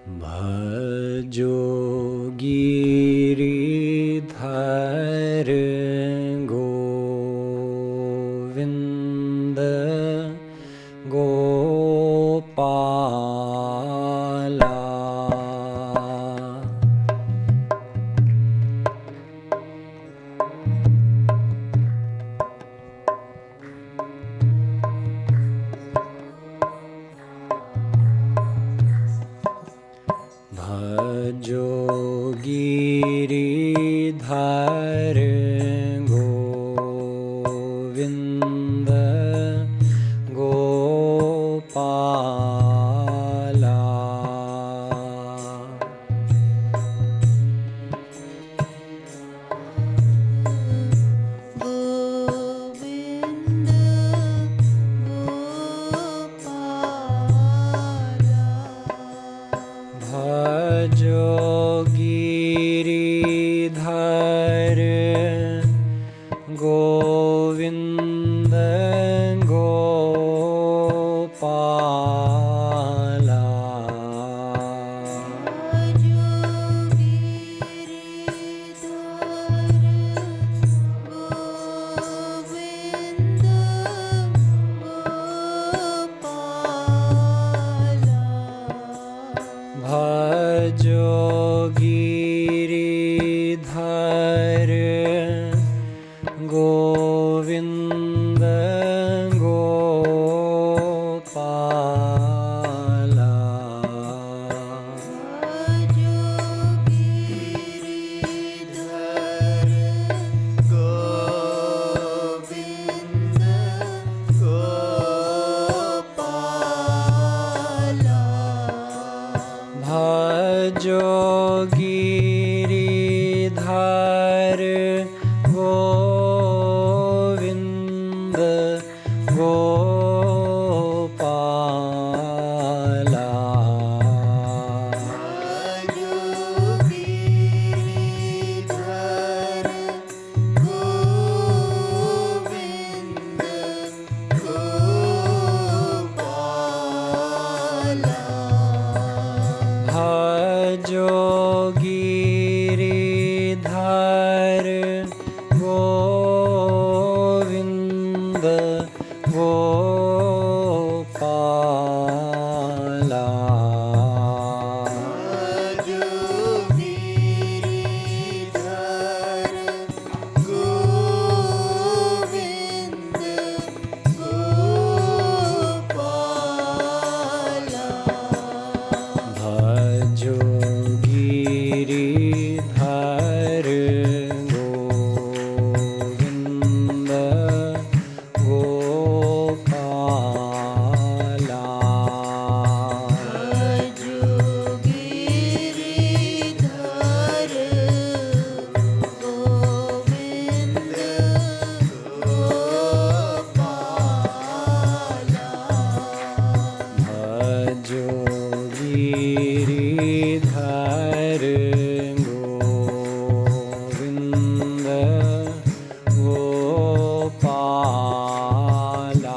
भजो गिरिधर गोविंद गोपाला भजो गिरिधर गोविंद गोपाला भजो गिरिधर गोविंद गोपाला भजो गिरिधर गोविंद गोपाला भजो गिरिधर गोविंद गोपाला भजो गिरिधर गोविंद गोपाला भजो गिरिधर गोविंद गोपाला भजो गिरिधर गोविंद गोपाला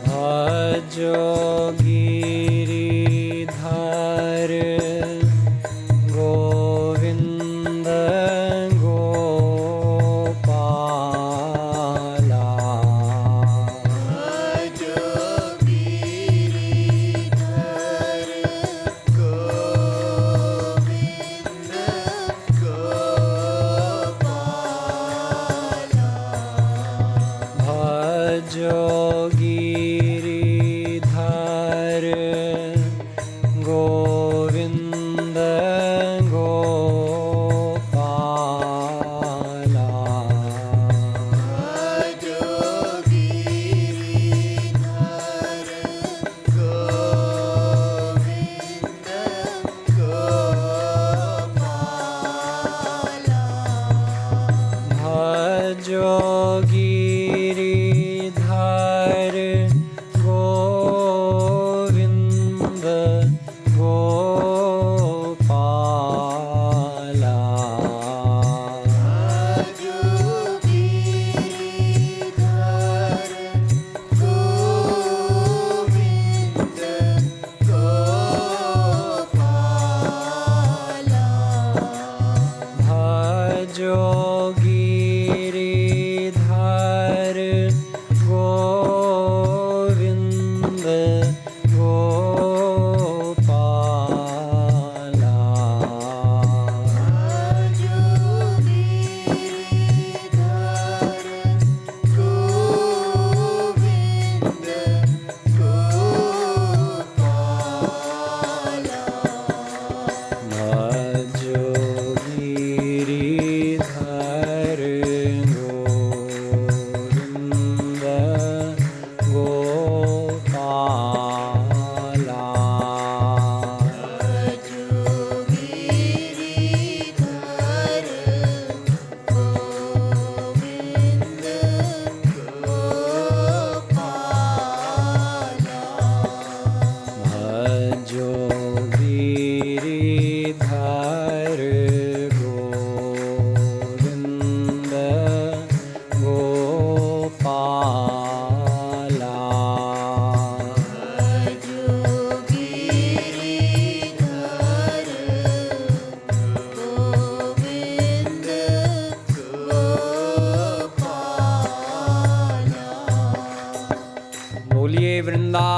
भजो गिरिधर गोविंद गोपाला भजो Giridhar Govind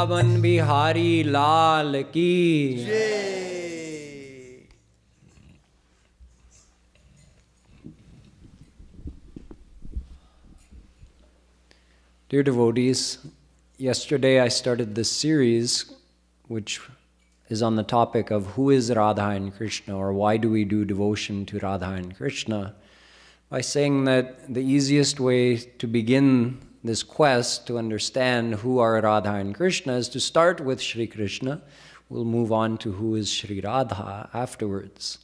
Vrindavan Bihari Lal Ki. Jai. Dear devotees, yesterday I started this series which is on the topic of who is Radha and Krishna, or why do we do devotion to Radha and Krishna, by saying that the easiest way to begin this quest to understand who are Radha and Krishna is to start with Sri Krishna. We'll move on to who is Sri Radha afterwards.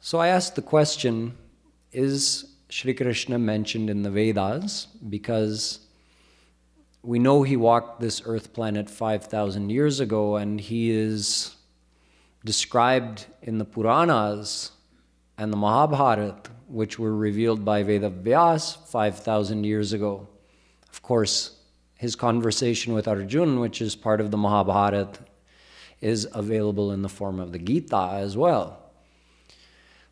So I asked the question, is Sri Krishna mentioned in the Vedas? Because we know he walked this earth planet 5,000 years ago, and he is described in the Puranas and the Mahabharata, which were revealed by Veda Vyas 5,000 years ago. Of course, his conversation with Arjuna, which is part of the Mahabharata, is available in the form of the Gita as well.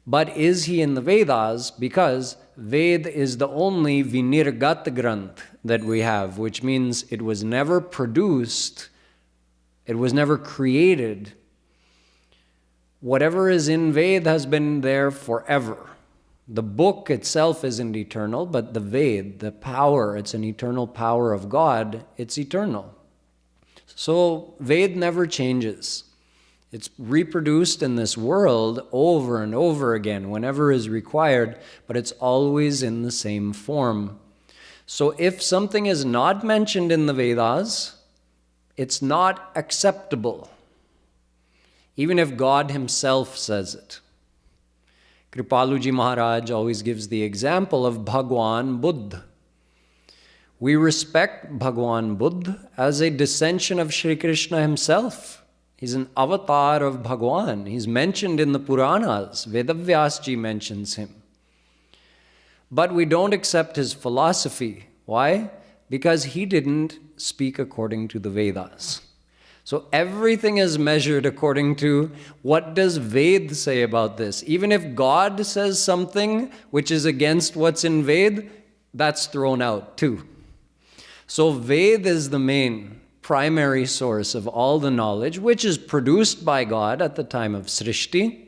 But is he in the Vedas? Because Ved is the only Vinirgat Granth that we have, which means it was never produced, it was never created. Whatever is in Ved has been there forever. The book itself isn't eternal, but the Ved, the power, it's an eternal power of God, it's eternal. So Ved never changes. It's reproduced in this world over and over again, whenever is required, but it's always in the same form. So if something is not mentioned in the Vedas, it's not acceptable, even if God himself says it. Kripaluji Maharaj always gives the example of Bhagwan Buddha. We respect Bhagwan Buddha as a descension of Sri Krishna himself. He's an avatar of Bhagwan. He's mentioned in the Puranas. Vedavyasji mentions him. But we don't accept his philosophy. Why? Because he didn't speak according to the Vedas. So everything is measured according to what does Ved say about this. Even if God says something which is against what's in Ved, that's thrown out too. So Ved is the main primary source of all the knowledge, which is produced by God at the time of Srishti.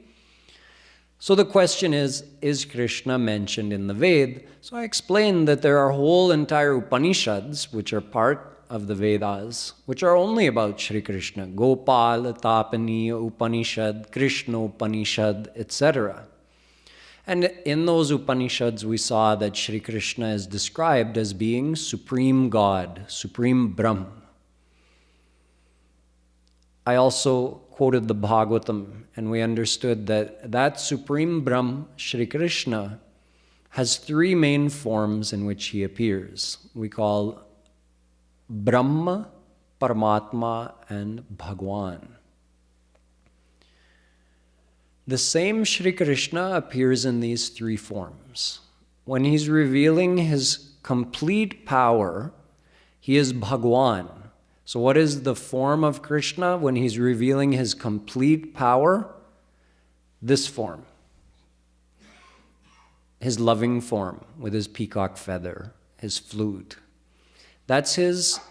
So the question is Krishna mentioned in the Ved? So I explained that there are whole entire Upanishads, which are part of the Vedas, which are only about Sri Krishna. Gopal, Tapani, Upanishad, Krishna Upanishad, etc. And in those Upanishads, we saw that Sri Krishna is described as being Supreme God, Supreme Brahm. I also quoted the Bhagavatam, and we understood that that Supreme Brahm, Sri Krishna, has three main forms in which he appears. We call Brahma, Paramatma, and Bhagwan. The same Sri Krishna appears in these three forms. When he's revealing his complete power, he is Bhagwan. So what is the form of Krishna when he's revealing his complete power? This form. His loving form with his peacock feather, his flute. That's his,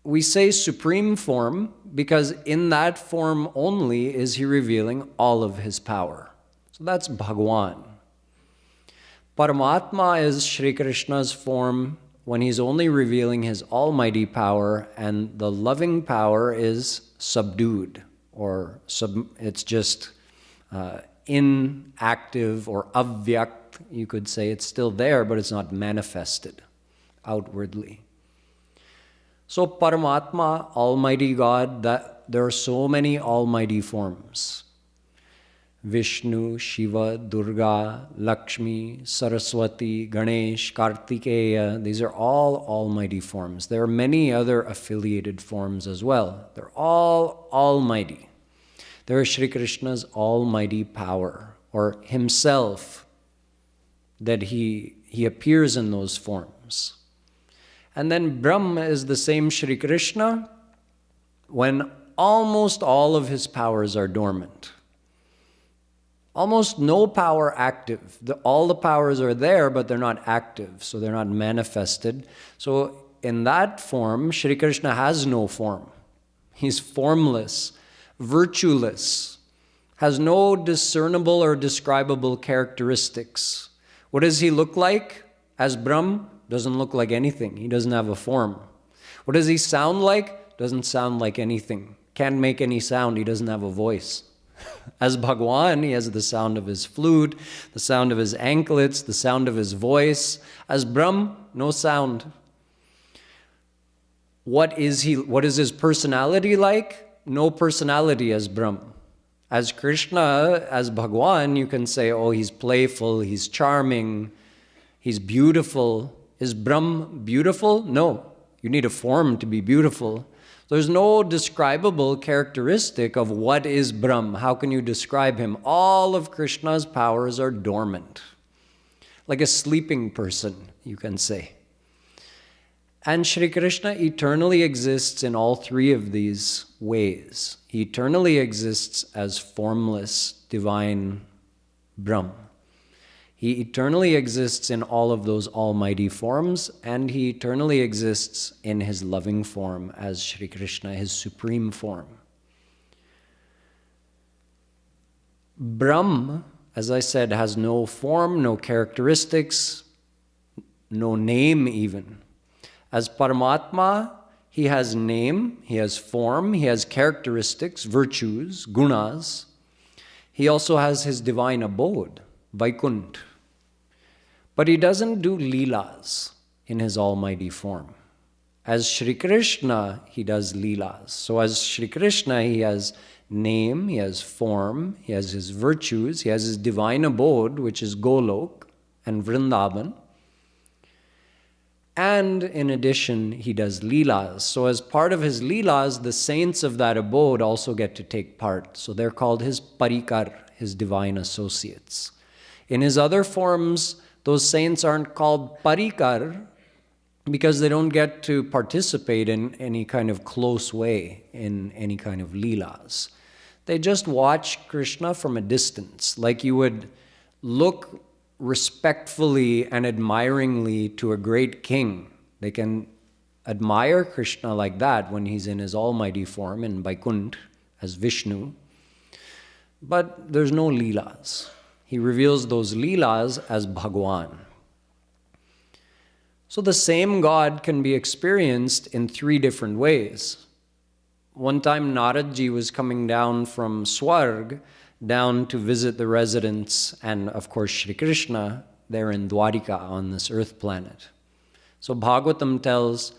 we say supreme form, because in that form only is he revealing all of his power. So that's Bhagwan. Paramatma is Sri Krishna's form when he's only revealing his almighty power, and the loving power is subdued, or it's just inactive or avyakt, you could say. It's still there, but it's not manifested outwardly. So Paramatma, Almighty God, that there are so many almighty forms. Vishnu, Shiva, Durga, Lakshmi, Saraswati, Ganesh, Kartikeya, these are all almighty forms. There are many other affiliated forms as well. They're all almighty. There is Sri Krishna's almighty power, or himself, that he appears in those forms. And then Brahma is the same Sri Krishna when almost all of his powers are dormant. Almost no power active. All the powers are there, but they're not active, so they're not manifested. So in that form, Shri Krishna has no form. He's formless, virtueless, has no discernible or describable characteristics. What does he look like as Brahm? Doesn't look like anything. He doesn't have a form. What does he sound like? Doesn't sound like anything. Can't make any sound. He doesn't have a voice. As Bhagwan, he has the sound of his flute, the sound of his anklets, the sound of his voice. As Brahm, no sound. What is his personality like? No personality as Brahm. As Krishna, as Bhagwan, you can say, oh, he's playful, he's charming, he's beautiful. Is Brahm beautiful? No. You need a form to be beautiful. There's no describable characteristic of what is Brahm. How can you describe him? All of Krishna's powers are dormant. Like a sleeping person, you can say. And Shri Krishna eternally exists in all three of these ways. He eternally exists as formless, divine Brahm. He eternally exists in all of those almighty forms, and he eternally exists in his loving form as Shri Krishna, his supreme form. Brahm, as I said, has no form, no characteristics, no name even. As Paramatma, he has name, he has form, he has characteristics, virtues, gunas. He also has his divine abode, Vaikuntha. But he doesn't do leelas in his almighty form. As Shri Krishna, he does leelas. So as Shri Krishna, he has name, he has form, he has his virtues, he has his divine abode, which is Golok and Vrindavan. And in addition, he does leelas. So as part of his leelas, the saints of that abode also get to take part. So they're called his parikar, his divine associates. In his other forms, those saints aren't called parikar because they don't get to participate in any kind of close way in any kind of leelas. They just watch Krishna from a distance, like you would look respectfully and admiringly to a great king. They can admire Krishna like that when he's in his almighty form in Vaikuntha as Vishnu. But there's no leelas. He reveals those leelas as Bhagwan. So the same God can be experienced in three different ways. One time Naradji was coming down from Swarg down to visit the residents and, of course, Shri Krishna there in Dwarika on this earth planet. So Bhagavatam tells,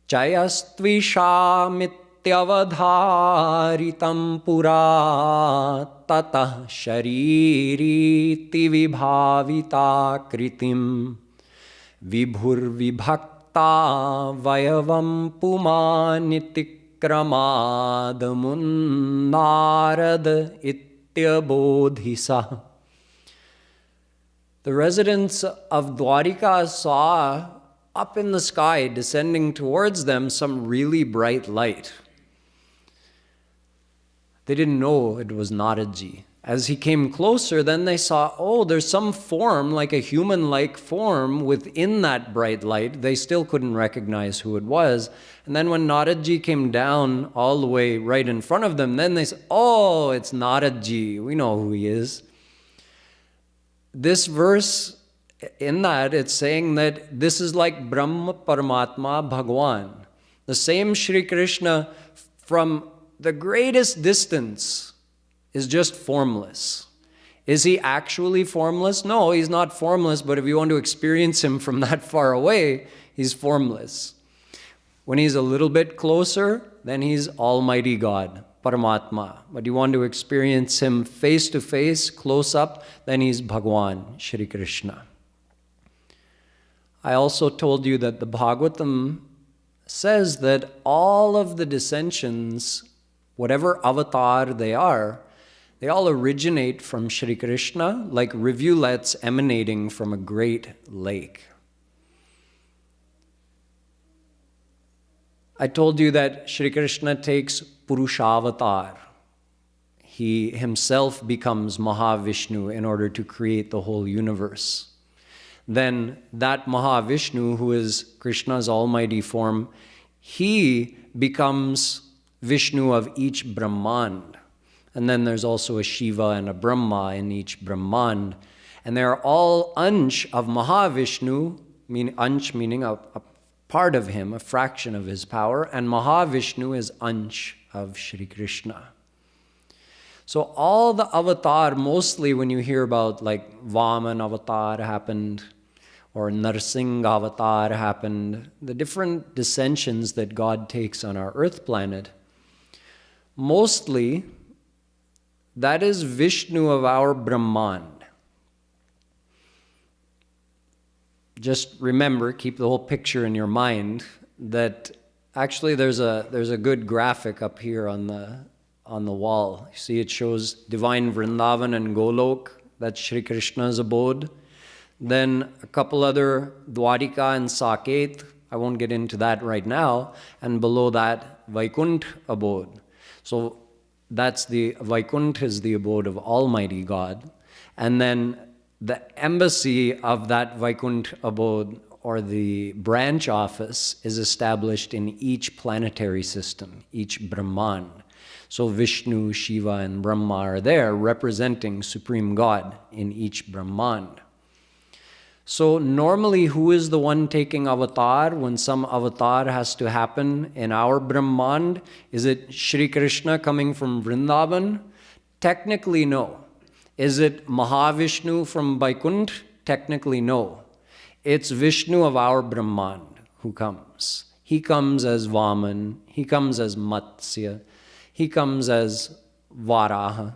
Chayastvishamityavadharitam pura tatah shariri vibhavita kritim vibhur vibhakta vayavam pumanitikramadmunarad Bodhisa. The residents of Dwarika saw up in the sky, descending towards them, some really bright light. They didn't know it was Naradji. As he came closer, then they saw, oh, there's some form, like a human-like form within that bright light. They still couldn't recognize who it was. And then when Naradji came down all the way right in front of them, then they said, oh, it's Naradji. We know who he is. This verse, in that, it's saying that this is like Brahma, Paramatma, Bhagwan. The same Shri Krishna from the greatest distance is just formless. Is he actually formless? No, he's not formless, but if you want to experience him from that far away, he's formless. When he's a little bit closer, then he's Almighty God, Paramatma. But you want to experience him face to face, close up, then he's Bhagwan, Shri Krishna. I also told you that the Bhagavatam says that all of the dissensions, whatever avatar they all originate from Shri Krishna, like rivulets emanating from a great lake. I told you that Shri Krishna takes Purushavatar. He himself becomes Mahavishnu in order to create the whole universe. then that Mahavishnu, who is Krishna's almighty form, he becomes Vishnu of each Brahmand. And then there's also a Shiva and a Brahma in each Brahmand. And they are all Ansh of Mahavishnu, Ansh meaning a part of him, a fraction of his power, and Mahavishnu is Ansh of Shri Krishna. So all the avatar, mostly when you hear about like Vaman avatar happened, or Narsingh avatar happened, the different dissensions that God takes on our earth planet, mostly that is Vishnu of our Brahmand. Just remember, keep the whole picture in your mind, that actually there's a good graphic up here on the wall. You see, it shows divine Vrindavan and Golok, that's Shri Krishna's abode. Then a couple other Dwarika and Saket, I won't get into that right now, and below that Vaikuntha abode. So that's the Vaikuntha is the abode of Almighty God. And then the embassy of that Vaikuntha abode, or the branch office, is established in each planetary system, each Brahman. So Vishnu, Shiva, and Brahma are there representing Supreme God in each Brahman. So normally, who is the one taking avatar when some avatar has to happen in our Brahmand? Is it Shri Krishna coming from Vrindavan? Technically, no. Is it Mahavishnu from Vaikuntha? Technically, no. It's Vishnu of our Brahmand who comes. He comes as Vaman, he comes as Matsya, he comes as Varaha.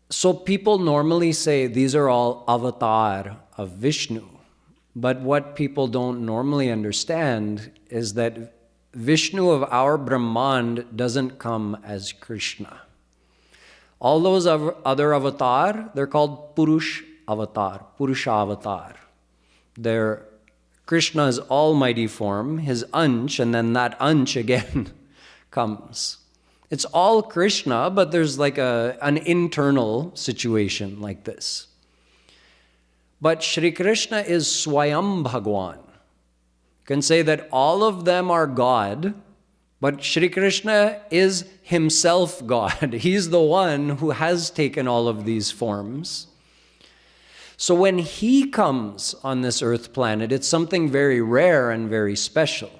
So people normally say these are all avatar of Vishnu. But what people don't normally understand is that Vishnu of our Brahmand doesn't come as Krishna. All those other avatar, they're called Purush avatar, Purusha avatar. They're Krishna's almighty form, his Ansh, and then that Ansh again comes. It's all Krishna, but there's like an internal situation like this. But Shri Krishna is Swayam Bhagwan. You can say that all of them are God, but Shri Krishna is himself God. He's the one who has taken all of these forms. So when he comes on this earth planet, it's something very rare and very special.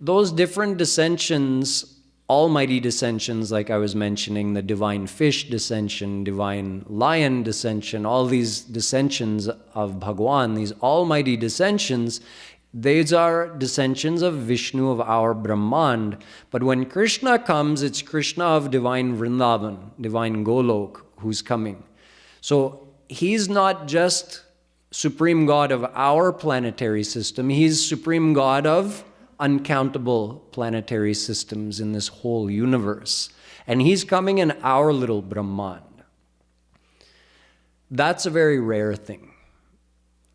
Those different dissensions, almighty dissensions, like I was mentioning, the divine fish dissension, divine lion dissension, all these dissensions of Bhagwan, these almighty dissensions, these are dissensions of Vishnu of our Brahmand. But when Krishna comes, it's Krishna of divine Vrindavan, divine Golok, who's coming. So he's not just Supreme God of our planetary system, he's Supreme God of uncountable planetary systems in this whole universe. And he's coming in our little Brahmand. That's a very rare thing.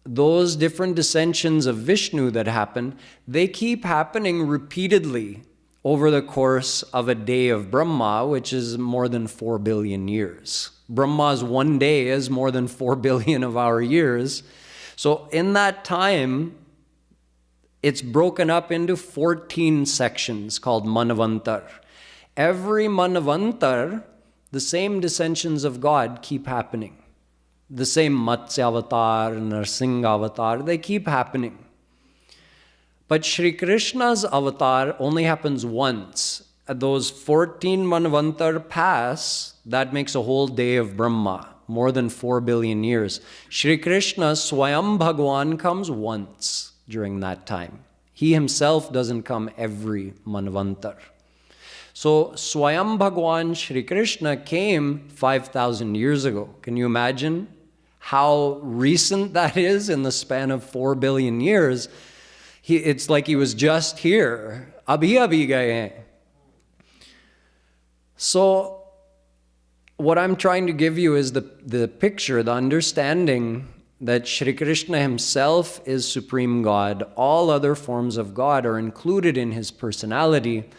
Those different dissensions of Vishnu that happen, they keep happening repeatedly over the course of a day of Brahma, which is more than 4 billion years. Brahma's one day is more than 4 billion of our years. So in that time, it's broken up into 14 sections called Manavantar. Every Manavantar, the same dissensions of God keep happening. The same Matsya avatar, Narsingh avatar, they keep happening. But Shri Krishna's avatar only happens once. At those 14 Manavantar pass, that makes a whole day of Brahma, more than 4 billion years. Shri Krishna, Swayam Bhagwan, comes once during that time. He himself doesn't come every Manvantar. So Swayam Bhagwan Shri Krishna came 5,000 years ago. Can you imagine how recent that is in the span of 4 billion years? It's like he was just here. Abhi abhi gaye. So what I'm trying to give you is the picture, the understanding that Shri Krishna himself is Supreme God. All other forms of God are included in his personality.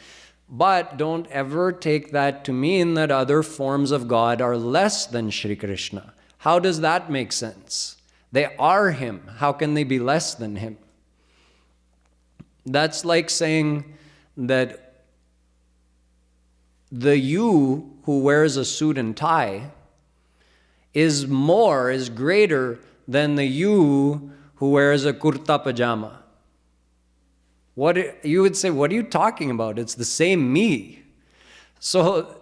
But don't ever take that to mean that other forms of God are less than Shri Krishna. How does that make sense? They are him. How can they be less than him? That's like saying that the you who wears a suit and tie is greater than the you who wears a kurta pajama. You would say, what are you talking about? It's the same me. So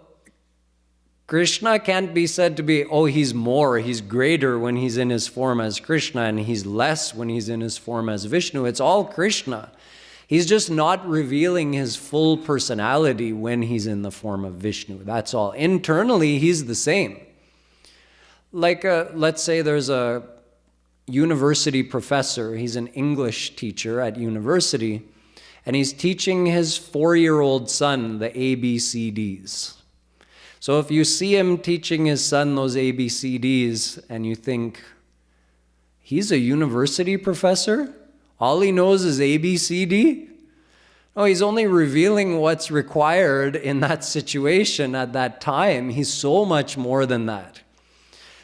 Krishna can't be said to be, he's greater when he's in his form as Krishna, and he's less when he's in his form as Vishnu. It's all Krishna. He's just not revealing his full personality when he's in the form of Vishnu. That's all. Internally, he's the same. Like, let's say there's a university professor. He's an English teacher at university, and he's teaching his 4-year-old son the ABCDs. So if you see him teaching his son those ABCDs and you think, he's a university professor? All he knows is ABCD? No, he's only revealing what's required in that situation at that time. He's so much more than that.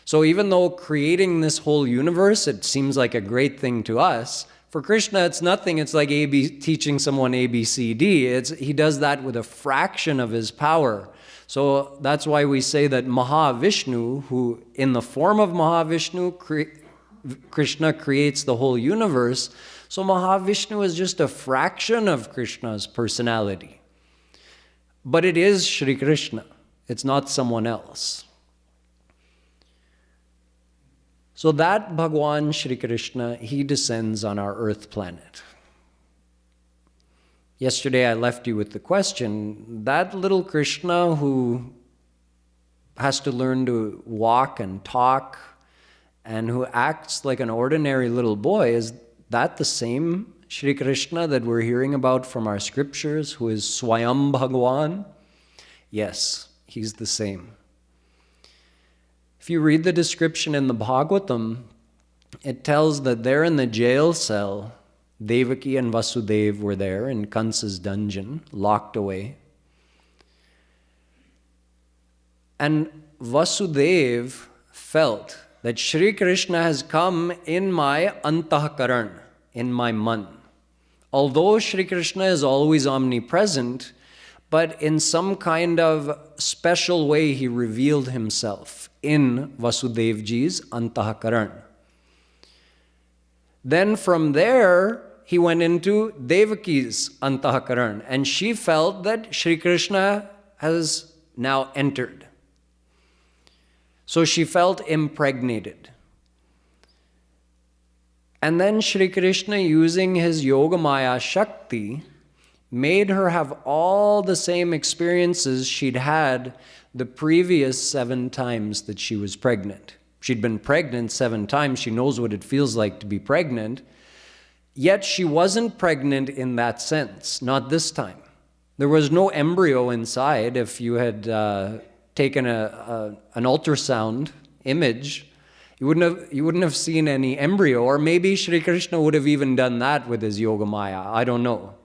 So even though creating this whole universe, it seems like a great thing to us, for Krishna it's nothing. It's like teaching someone ABCD. He does that with a fraction of his power. So that's why we say that Mahavishnu, who in the form of Mahavishnu, Krishna creates the whole universe. So Mahavishnu is just a fraction of Krishna's personality. But it is Shri Krishna. It's not someone else. So that Bhagwan Shri Krishna, he descends on our earth planet. Yesterday I left you with the question, that little Krishna who has to learn to walk and talk and who acts like an ordinary little boy, is that the same Shri Krishna that we're hearing about from our scriptures, who is Swayam Bhagwan? Yes, he's the same. If you read the description in the Bhagavatam, it tells that there in the jail cell, Devaki and Vasudeva were there in Kansa's dungeon, locked away. And Vasudeva felt that Shri Krishna has come in my antahkaran, in my man. Although Shri Krishna is always omnipresent, but in some kind of special way he revealed himself in Vasudevji's antahkaran. Then from there, he went into Devaki's antahkaran, and she felt that Shri Krishna has now entered. So she felt impregnated. And then Shri Krishna, using his Yogamaya Shakti, made her have all the same experiences she'd had the previous 7 times that she was pregnant. She'd been pregnant 7 times. She knows what it feels like to be pregnant. Yet she wasn't pregnant in that sense, not this time. There was no embryo inside. If you had taken an ultrasound image, you wouldn't have seen any embryo. Or maybe Shri Krishna would have even done that with his Yogamaya. I don't know.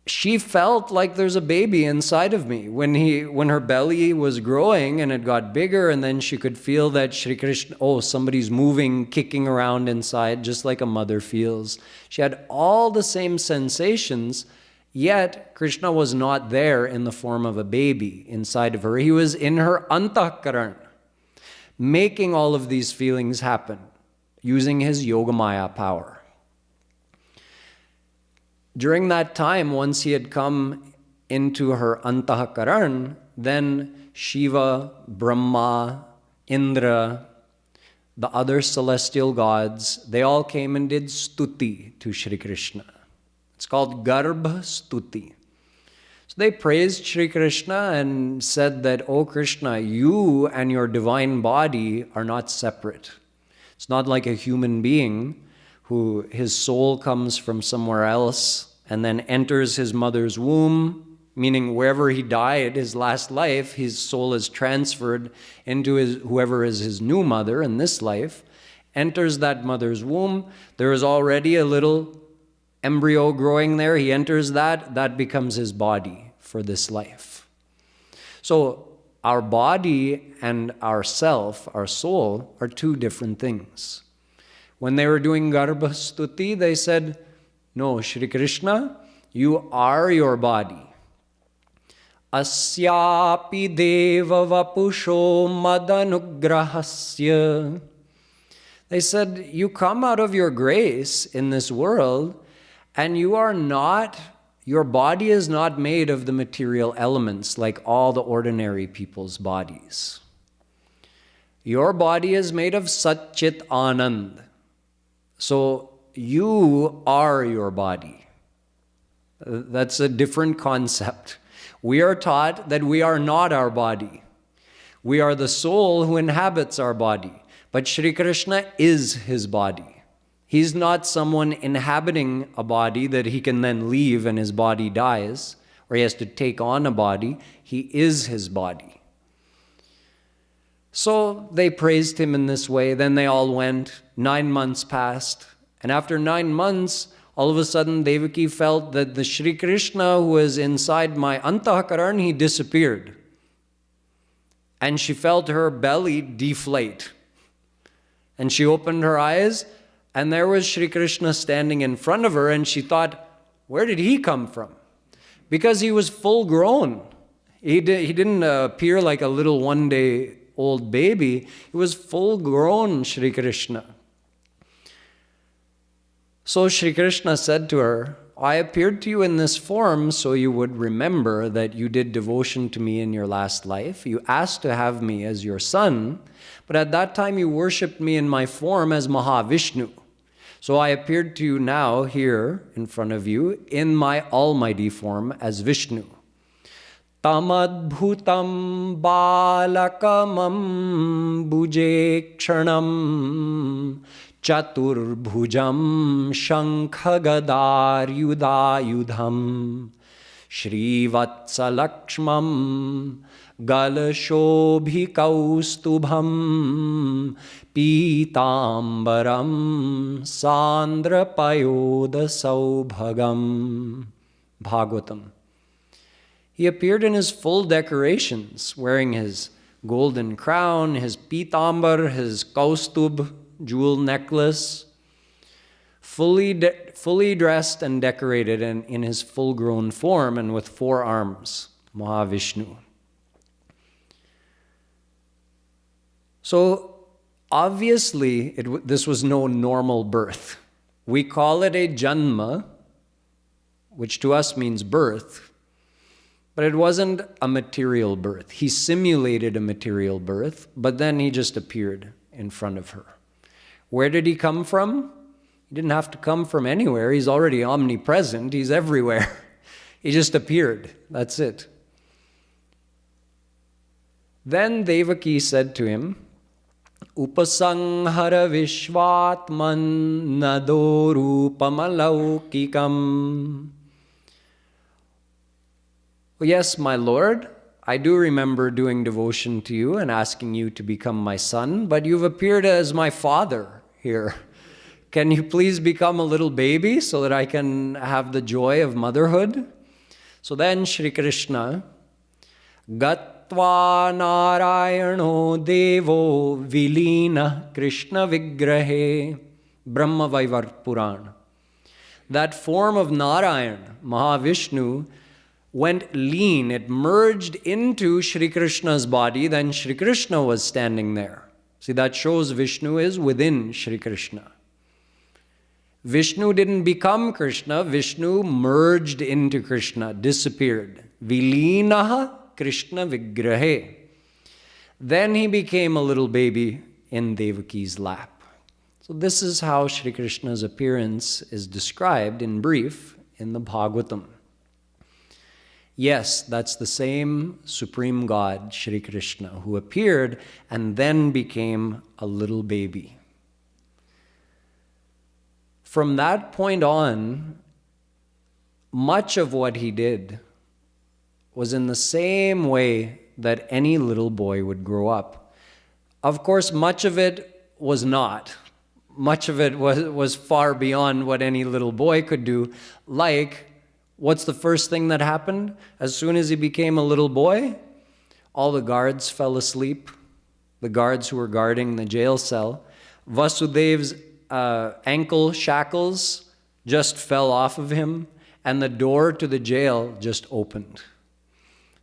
She felt like there's a baby inside of me. When her belly was growing and it got bigger, and then she could feel that Shri Krishna, somebody's moving, kicking around inside, just like a mother feels. She had all the same sensations, yet Krishna was not there in the form of a baby inside of her. He was in her antahkaran, making all of these feelings happen, using his Yogamaya power. During that time, once he had come into her antahkaran, then Shiva, Brahma, Indra, the other celestial gods, they all came and did stuti to Shri Krishna. It's called Garbha Stuti. So they praised Shri Krishna and said that, "O Krishna, you and your divine body are not separate. It's not like a human being who his soul comes from somewhere else and then enters his mother's womb," meaning wherever he died, his last life, his soul is transferred into whoever is his new mother in this life, enters that mother's womb. There is already a little embryo growing there. He enters that becomes his body for this life. So Our body and our self, our soul, are two different things. When they were doing Garbha Stuti, they said, no, Shri Krishna, you are your body. Asyapi deva vapusho madanugrahasya. They said, you come out of your grace in this world, and you are not, your body is not made of the material elements like all the ordinary people's bodies. Your body is made of Satchit Anand. So you are your body. That's a different concept. We are taught that we are not our body. We are the soul who inhabits our body. But Shri Krishna is his body. He's not someone inhabiting a body that he can then leave and his body dies, or he has to take on a body. He is his body. So they praised him in this way. Then they all went. 9 months passed. And after 9 months, all of a sudden Devaki felt that the Shri Krishna who was inside my antahakaran, he disappeared. And she felt her belly deflate. And she opened her eyes, and there was Shri Krishna standing in front of her, and she thought, where did he come from? Because he was full grown. He didn't appear like a little one-day-old baby. He was full grown, Shri Krishna. So Shri Krishna said to her, I appeared to you in this form so you would remember that you did devotion to me in your last life. You asked to have me as your son, but at that time you worshipped me in my form as Mahavishnu. So I appeared to you now here in front of you in my almighty form as Vishnu. Tamadbhutam balakamam bhujekshanam Chaturbhujam Shankhagadar Yudayudham Shrivatsalakshmam Galashobhikaustubham Pitambaram Sandrapayoda Saubhagam. Bhagavatam. He appeared in his full decorations, wearing his golden crown, his pitambar, his kaustubh, jewel necklace, fully dressed and decorated in his full-grown form and with 4 arms, Mahavishnu. So obviously, this was no normal birth. We call it a janma, which to us means birth, but it wasn't a material birth. He simulated a material birth, but then he just appeared in front of her. Where did he come from? He didn't have to come from anywhere. He's already omnipresent. He's everywhere. He just appeared. That's it. Then Devaki said to him, Upasanghara Vishwatman Nadorupamalaukikam. Yes, my Lord, I do remember doing devotion to you and asking you to become my son, but you've appeared as my father here. Can you please become a little baby so that I can have the joy of motherhood? So then Shri Krishna, Gatva Narayano Devo Vilina Krishna Vigrahe Brahma Vaivar Puran. That form of Narayan, Mahavishnu, went lean. It merged into Shri Krishna's body. Then Shri Krishna was standing there. See, that shows Vishnu is within Shri Krishna. Vishnu didn't become Krishna. Vishnu merged into Krishna, disappeared. Vilinaha Krishna Vigrahe. Then he became a little baby in Devaki's lap. So this is how Shri Krishna's appearance is described in brief in the Bhagavatam. Yes, that's the same Supreme God, Shri Krishna, who appeared and then became a little baby. From that point on, much of what he did was in the same way that any little boy would grow up. Of course, much of it was not. Much of it was far beyond what any little boy could do, like, what's the first thing that happened as soon as he became a little boy? All the guards fell asleep, the guards who were guarding the jail cell. Vasudev's ankle shackles just fell off of him, and the door to the jail just opened.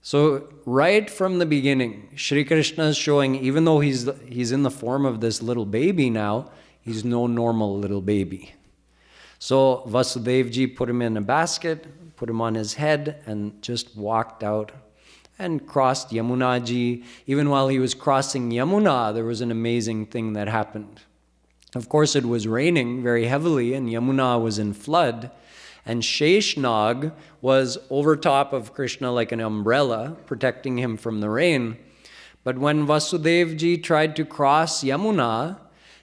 So right from the beginning, Shri Krishna is showing, even though he's in the form of this little baby now, he's no normal little baby. So Vasudevji put him in a basket, put him on his head, and just walked out and crossed Yamunaji. Even while he was crossing Yamuna, there was an amazing thing that happened. Of course, it was raining very heavily, and Yamuna was in flood. And Sheshnag was over top of Krishna like an umbrella, protecting him from the rain. But when Vasudevji tried to cross Yamuna,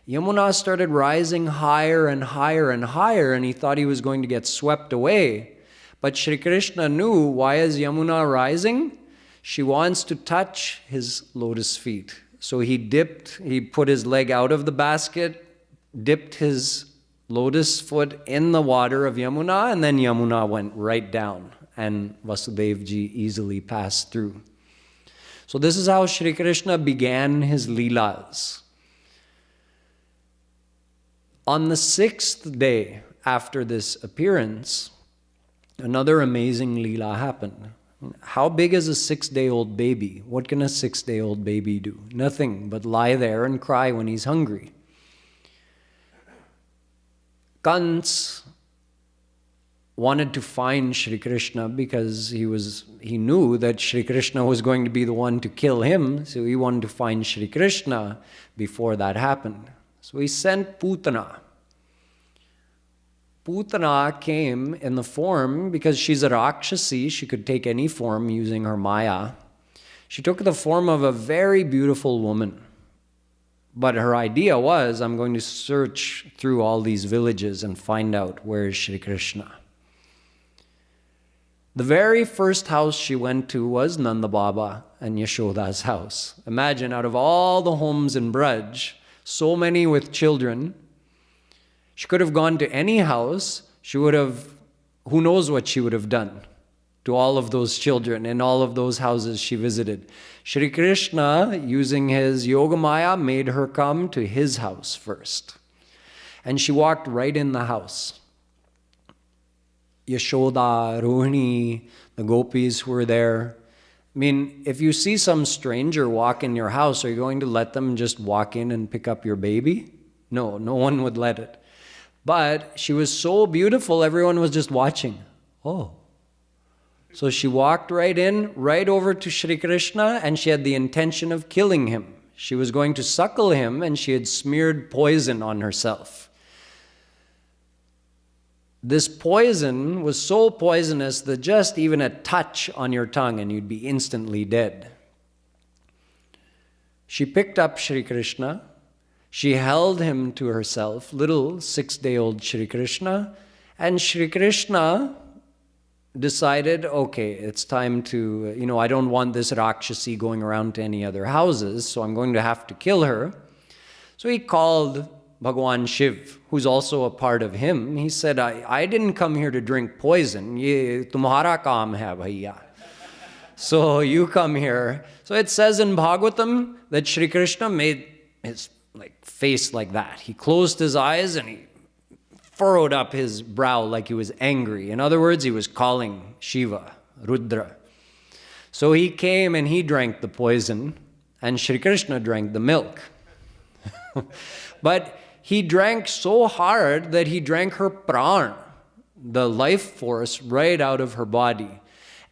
Yamuna started rising higher and higher and higher, and he thought he was going to get swept away. But Shri Krishna knew, why is Yamuna rising? She wants to touch his lotus feet. So he put his leg out of the basket, dipped his lotus foot in the water of Yamuna, and then Yamuna went right down, and Vasudevji easily passed through. So this is how Shri Krishna began his Leelas. On the 6th day after this appearance, another amazing Leela happened. How big is a 6-day-old baby? What can a 6-day-old baby do? Nothing but lie there and cry when he's hungry. Kans wanted to find Shri Krishna because he knew that Shri Krishna was going to be the one to kill him, so he wanted to find Shri Krishna before that happened. So he sent Putana. Putana came in the form, because she's a Rakshasi, she could take any form using her Maya. She took the form of a very beautiful woman. But her idea was, I'm going to search through all these villages and find out where is Shri Krishna. The very first house she went to was Nanda Baba and Yashoda's house. Imagine, out of all the homes in Braj, so many with children, she could have gone to any house. She would have, who knows what she would have done to all of those children in all of those houses she visited. Shri Krishna, using his Yogamaya, made her come to his house first. And she walked right in the house. Yashoda, Rohini, the gopis who were there. I mean, if you see some stranger walk in your house, are you going to let them just walk in and pick up your baby? No, no one would let it. But she was so beautiful, everyone was just watching. Oh. So she walked right in, right over to Shri Krishna, and she had the intention of killing him. She was going to suckle him, and she had smeared poison on herself. This poison was so poisonous that just even a touch on your tongue and you'd be instantly dead. She picked up Shri Krishna. She held him to herself, little 6-day-old Shri Krishna, and Shri Krishna decided, okay, it's time to, I don't want this Rakshasi going around to any other houses, so I'm going to have to kill her. So he called Bhagwan Shiv, who's also a part of him. He said, I didn't come here to drink poison. Ye tumhara kaam hai bhaiya. So you come here. So it says in Bhagavatam that Shri Krishna made his face like that. He closed his eyes and he furrowed up his brow like he was angry. In other words, he was calling Shiva, Rudra. So he came and he drank the poison, and Shri Krishna drank the milk. But he drank so hard that he drank her pran, the life force, right out of her body.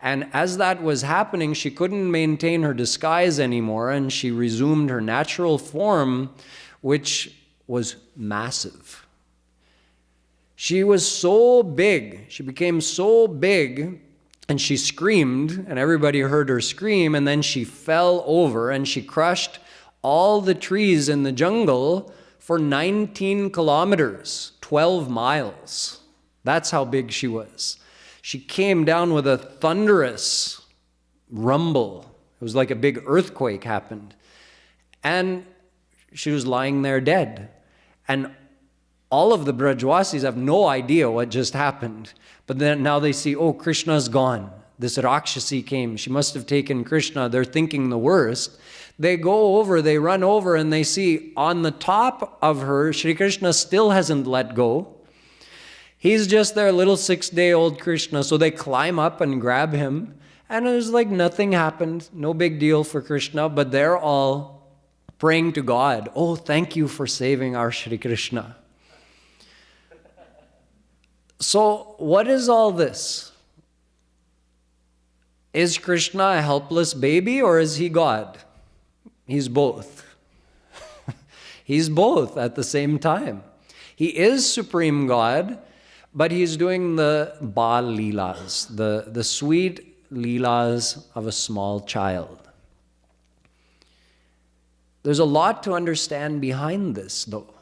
And as that was happening, she couldn't maintain her disguise anymore, and she resumed her natural form, which was massive. She was so big, she became so big, and she screamed, and everybody heard her scream, and then she fell over, and she crushed all the trees in the jungle for 19 kilometers, 12 miles. That's how big she was. She came down with a thunderous rumble. It was like a big earthquake happened. And she was lying there dead. And all of the Brajwasis have no idea what just happened. But then now they see, oh, Krishna's gone. this Rakshasi came. She must have taken Krishna. They're thinking the worst. They go over, they run over, and they see on the top of her, Shri Krishna still hasn't let go. He's just their little 6-day-old Krishna. So they climb up and grab him. And it was like nothing happened. No big deal for Krishna. But they're all praying to God. Oh, thank you for saving our Shri Krishna. So what is all this? Is Krishna a helpless baby or is he God? He's both. He's both at the same time. He is Supreme God, but he's doing the Bal Leelas, the sweet Leelas of a small child. There's a lot to understand behind this, though.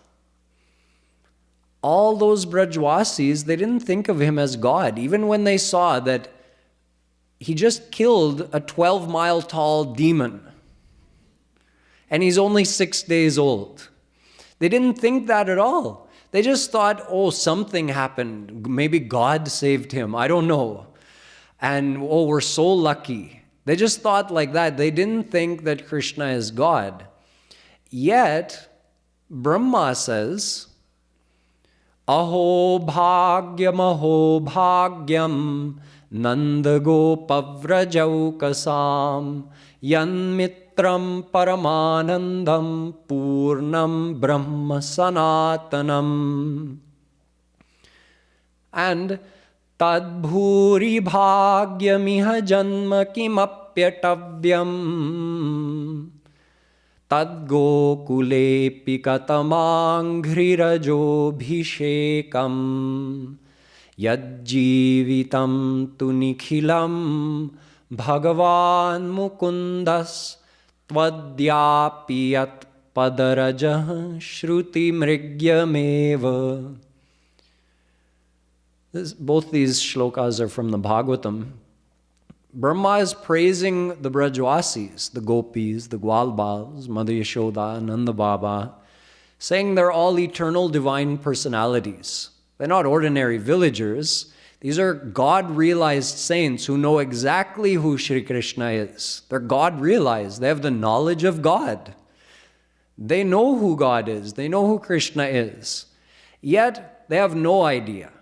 All those Brajwasis, they didn't think of him as God, even when they saw that he just killed a 12-mile tall demon. And he's only 6 days old. They didn't think that at all. They just thought, oh, something happened. Maybe God saved him. I don't know. And, oh, we're so lucky. They just thought like that. They didn't think that Krishna is God. Yet, Brahma says, Aho bhagyam Nanda Gopavrajau Yan Mitram Paramanandam Purnam Brahma Sanatanam. And Tadbhuri Bhagyamiha Janma Kimapyatavyam Tadgokule Pikatamanghrirajo Yajjivitam tu nikhilam Bhagavan mukundas Tvadyapiyat padarajah Shruti mrigyameva. Both these shlokas are from the Bhagavatam. Brahma is praising the Brajwasis, the Gopis, the Gwalbals, Mother Yashoda, Nanda Baba, saying they're all eternal divine personalities. They're not ordinary villagers. These are God-realized saints who know exactly who Shri Krishna is. They're God-realized. They have the knowledge of God. They know who God is. They know who Krishna is. Yet, they have no idea.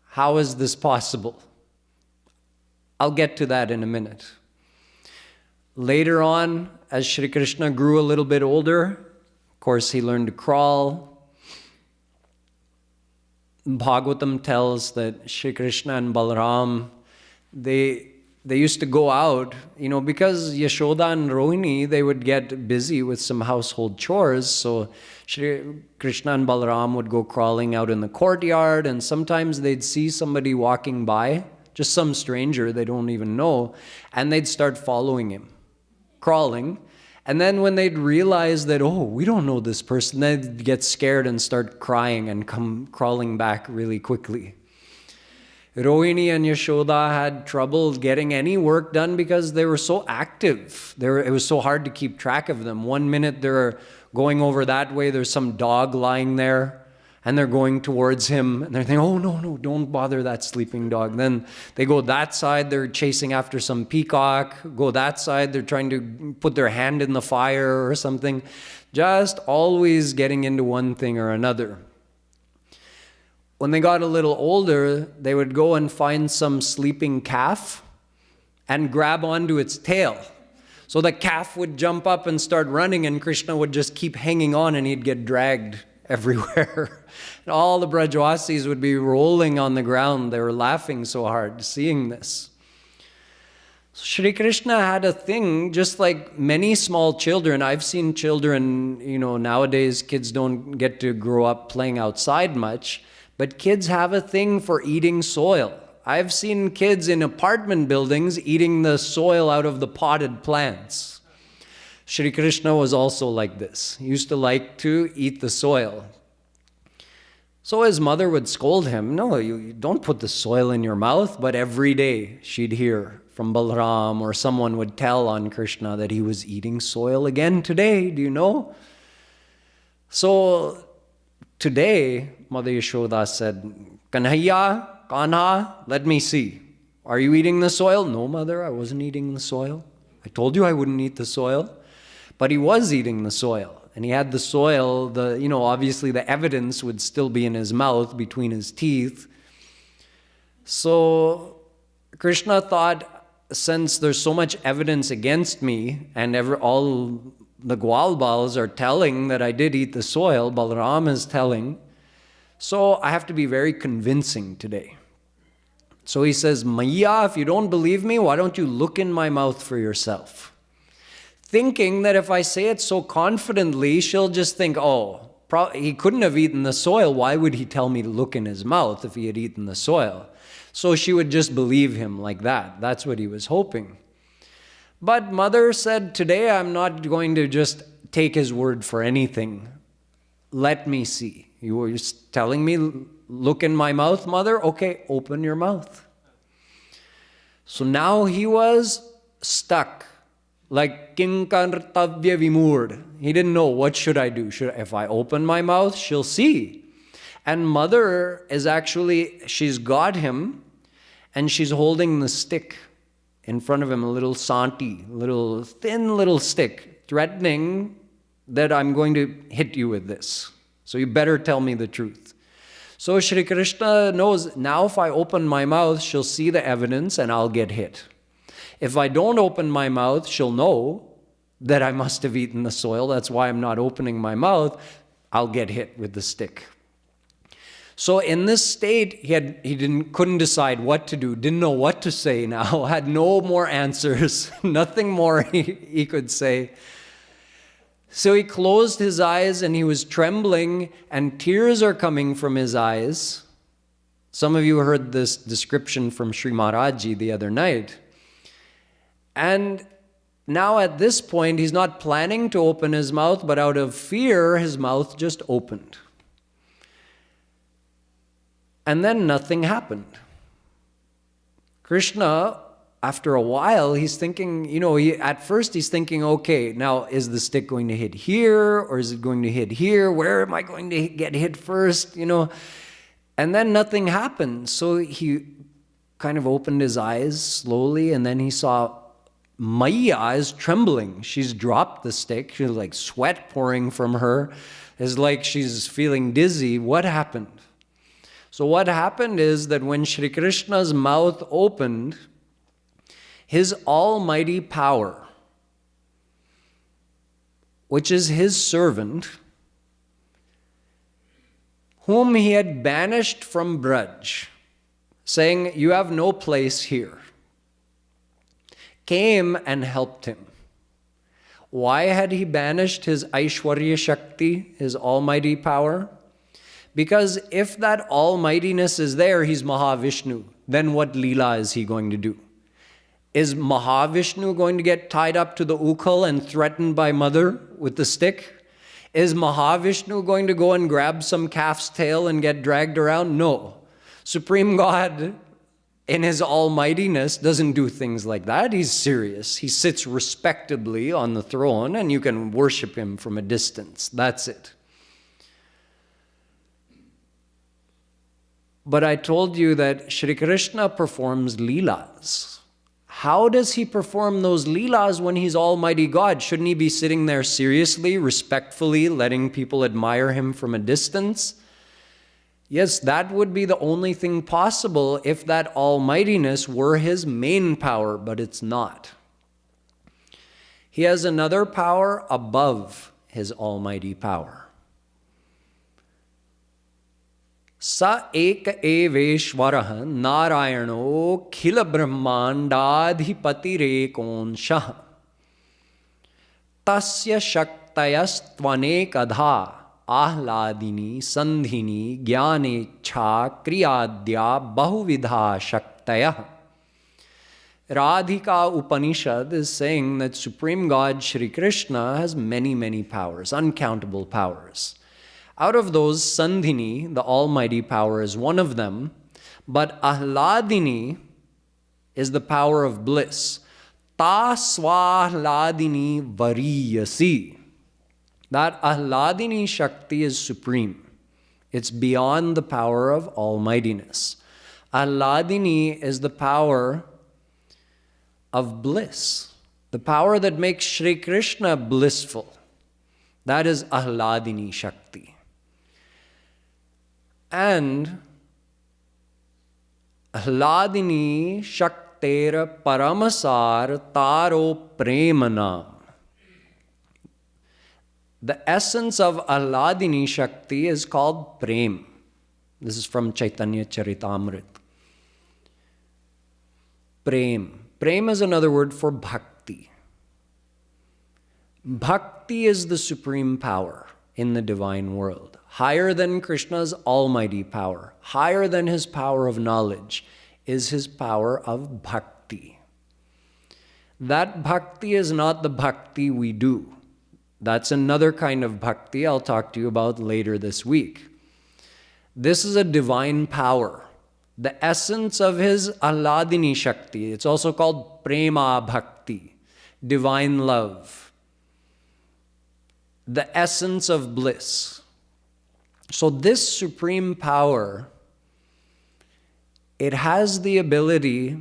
How is this possible? I'll get to that in a minute. Later on, as Shri Krishna grew a little bit older, of course, he learned to crawl. Bhagavatam tells that Shri Krishna and Balaram, they used to go out, because Yashoda and Rohini, they would get busy with some household chores. So Shri Krishna and Balaram would go crawling out in the courtyard, and sometimes they'd see somebody walking by, just some stranger they don't even know, and they'd start following him, crawling. And then when they'd realize that, oh, we don't know this person, they'd get scared and start crying and come crawling back really quickly. Rohini and Yashoda had trouble getting any work done because they were so active. It was so hard to keep track of them. 1 minute they're going over that way, there's some dog lying there, and they're going towards him, and they're thinking, oh, no, don't bother that sleeping dog. Then they go that side, they're chasing after some peacock. Go that side, they're trying to put their hand in the fire or something. Just always getting into one thing or another. When they got a little older, they would go and find some sleeping calf and grab onto its tail. So the calf would jump up and start running, and Krishna would just keep hanging on, and he'd get dragged everywhere. And all the Brajwasis would be rolling on the ground. They were laughing so hard seeing this. So Shri Krishna had a thing, just like many small children. I've seen children, nowadays kids don't get to grow up playing outside much, but kids have a thing for eating soil. I've seen kids in apartment buildings eating the soil out of the potted plants. Shri Krishna was also like this. He used to like to eat the soil. So his mother would scold him, no, you don't put the soil in your mouth. But every day she'd hear from Balaram, or someone would tell on Krishna that he was eating soil again today, do you know? So today, Mother Yashoda said, Kanhaiya, Kanha, let me see. Are you eating the soil? No, mother, I wasn't eating the soil. I told you I wouldn't eat the soil. But he was eating the soil. And he had the soil, obviously the evidence would still be in his mouth, between his teeth. So Krishna thought, since there's so much evidence against me, and all the Gwalbals are telling that I did eat the soil, Balaram is telling, so I have to be very convincing today. So he says, Maya, if you don't believe me, why don't you look in my mouth for yourself? Thinking that if I say it so confidently, she'll just think, oh, he couldn't have eaten the soil. Why would he tell me to look in his mouth if he had eaten the soil? So she would just believe him like that. That's what he was hoping. But mother said, today I'm not going to just take his word for anything. Let me see. You were just telling me, look in my mouth, mother? Okay, open your mouth. So now he was stuck, like kinkartavya vimurd. He didn't know, what should I do? If I open my mouth, she'll see. And mother is actually, she's got him, and she's holding the stick in front of him, a little santi, thin little stick, threatening that I'm going to hit you with this. So you better tell me the truth. So Shri Krishna knows, now if I open my mouth, she'll see the evidence and I'll get hit. If I don't open my mouth, she'll know that I must have eaten the soil. That's why I'm not opening my mouth. I'll get hit with the stick. So in this state, he couldn't decide what to do, didn't know what to say now, had no more answers, nothing more he could say. So he closed his eyes and he was trembling, and tears are coming from his eyes. Some of you heard this description from Sri Maharajji the other night. And now at this point, he's not planning to open his mouth, but out of fear, his mouth just opened. And then nothing happened. Krishna, after a while, he's thinking, at first he's thinking, okay, now is the stick going to hit here, or is it going to hit here? Where am I going to get hit first? And then nothing happened. So he kind of opened his eyes slowly, and then he saw Maya is trembling. She's dropped the stick. She's like sweat pouring from her. It's like she's feeling dizzy. What happened? So what happened is that when Shri Krishna's mouth opened, his almighty power, which is his servant, whom he had banished from Braj, saying, you have no place here, came and helped him. Why had he banished his Aishwarya Shakti, his almighty power? Because if that almightiness is there, he's Mahavishnu. Then what Leela is he going to do? Is Mahavishnu going to get tied up to the ukal and threatened by mother with the stick? Is Mahavishnu going to go and grab some calf's tail and get dragged around? No. Supreme God, in his almightiness, doesn't do things like that. He's serious. He sits respectably on the throne, and you can worship him from a distance. That's it. But I told you that Shri Krishna performs leelas. How does he perform those leelas when he's Almighty God? Shouldn't he be sitting there seriously, respectfully, letting people admire him from a distance? Yes, that would be the only thing possible if that almightiness were his main power, but it's not. He has another power above his almighty power. Sa ek eveshwarah narayano khila brahmandadhipati rekonsha tasya shaktayastvanekadha ahladini sandhini jnanecha kriyadya bahuvidha shaktayah. Radhika Upanishad is saying that Supreme God Shri Krishna has many, many powers, uncountable powers. Out of those, Sandhini, the almighty power, is one of them, but Ahladini is the power of bliss. Ta swahladini variyasi. That Ahladini Shakti is supreme. It's beyond the power of almightiness. Ahladini is the power of bliss. The power that makes Sri Krishna blissful. That is Ahladini Shakti. And Ahladini Shaktera Paramasar Taro Premanam. The essence of Ahladini Shakti is called Prem. This is from Chaitanya Charitamrita. Prem. Prem is another word for bhakti. Bhakti is the supreme power in the divine world. Higher than Krishna's almighty power, higher than his power of knowledge, is his power of bhakti. That bhakti is not the bhakti we do. That's another kind of bhakti I'll talk to you about later this week. This is a divine power. The essence of his Ahladini Shakti. It's also called Prema Bhakti, divine love. The essence of bliss. So this supreme power, it has the ability,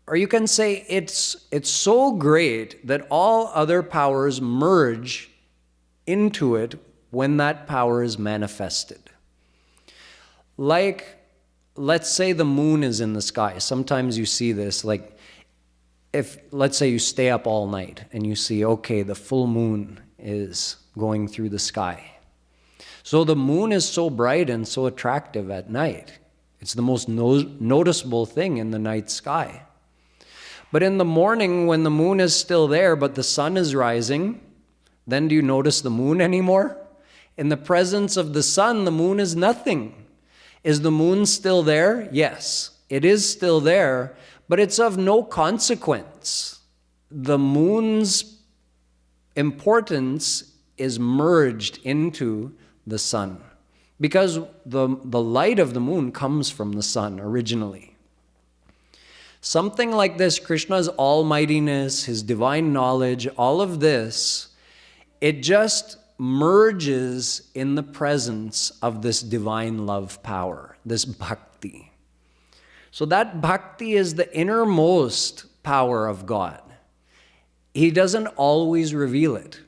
or you can say it's so great that all other powers merge into it when that power is manifested. Like, let's say the moon is in the sky. Sometimes you see this, like if, let's say you stay up all night and you see, okay, the full moon is going through the sky. So the moon is so bright and so attractive at night. It's the most noticeable thing in the night sky. But in the morning, when the moon is still there, but the sun is rising, then do you notice the moon anymore? In the presence of the sun, the moon is nothing. Is the moon still there? Yes, it is still there, but it's of no consequence. The moon's importance is merged into the sun because the light of the moon comes from the sun originally. Something like this, Krishna's almightiness, his divine knowledge, all of this, it just merges in the presence of this divine love power, this bhakti. So that bhakti is the innermost power of God. He doesn't always reveal it.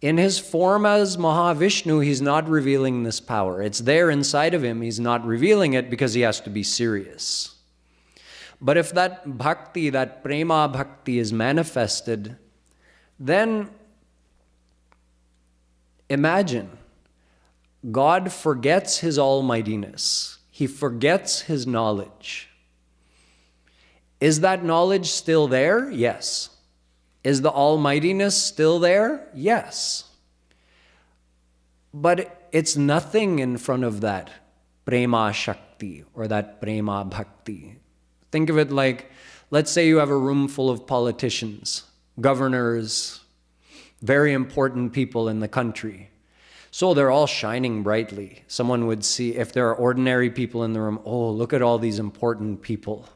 In his form as Mahavishnu, he's not revealing this power. It's there inside of him. He's not revealing it because he has to be serious. But if that bhakti, that prema bhakti is manifested, then imagine, God forgets his almightiness. He forgets his knowledge. Is that knowledge still there? Yes. Is the almightiness still there? Yes. But it's nothing in front of that prema shakti or that prema bhakti. Think of it like, let's say you have a room full of politicians, governors, very important people in the country. So they're all shining brightly. Someone would see, if there are ordinary people in the room, oh, look at all these important people,